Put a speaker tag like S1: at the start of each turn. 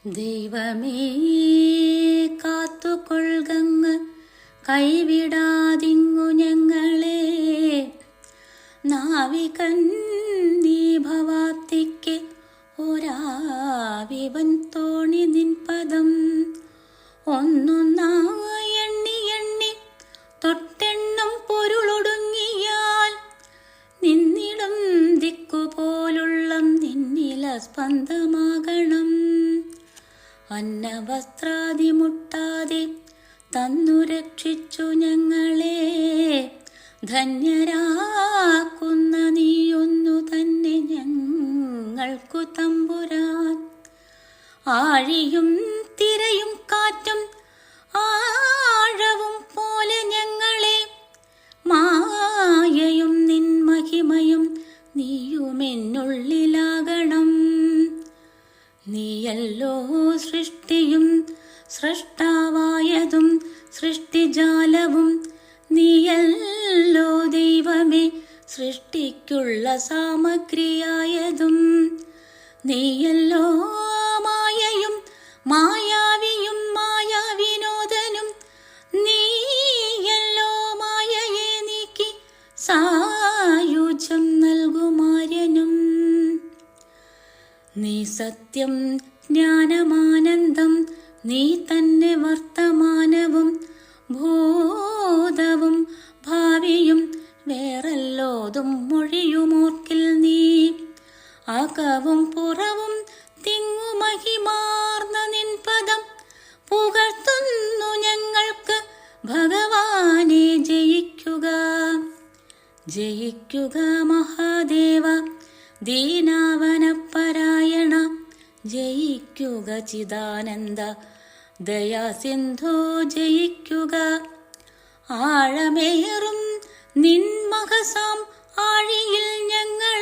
S1: ദൈവമേ കാത്തുകൊള്ളുകങ്ങ്, കൈവിടാതിങ്ങു ഞങ്ങളെ. നാവികൻ നീ ഭവാപ്തിക്ക് ഒരാവിവൻ തോണി നിൻ പദം. ഒന്നൊന്നായി എണ്ണി എണ്ണി തൊട്ടെണ്ണം പൊരുളൊടുങ്ങിയാൽ നിന്നിടും ദിക്കുപോലുള്ളം നിന്നില സ്പന്ദമാകണം. അന്നവസ്ത്രാദി മുട്ടാതെ തന്നു രക്ഷിച്ചു ഞങ്ങളെ. ധന്യരാക്കുന്ന നീയൊന്നു തന്നെ ഞങ്ങൾക്കു തമ്പുരാൻ. ആഴിയും തിരയും കാറ്റും ആഴവും പോലെ ഞങ്ങളെ, മായയും നിൻ മഹിമയും നീയുമെന്നുള്ളിലാകണം. നീയല്ലോ സൃഷ്ടിയും സൃഷ്ടാവായതും സൃഷ്ടിജാലവും. നീയല്ലോ ദൈവമേ സൃഷ്ടിക്കുള്ള സാമഗ്രിയായതും. നീയല്ലോ മായയും മായാവിയും മായാവിനോദനും. നീയല്ലോ മായയെ നീക്കി സായുജ്യം നൽകുമാര്യനും. നീ സത്യം ജ്ഞാനമാനന്ദം, നീ തന്നെ വർത്തമാനവും ഭൂതവും ഭാവിയും. വേറല്ലോതും മൊഴിയുമോർക്കിൽ നീ. അകവും പുറവും തിങ്ങുമഹിമാർന്ന നിൻ പദം പുകഴ്ത്തുന്നു ഞങ്ങൾക്ക്. ഭഗവാനെ ജയിക്കുക ജയിക്കുക മഹാദേവ, ദീനാവനപരായണ. ജയിക്കുക ചിദാനന്ദ ദയാസിന്ധോ ജയിക്കുക. ആഴമേറും നിൻ മഹസാം ആഴിയിൽ ഞങ്ങൾ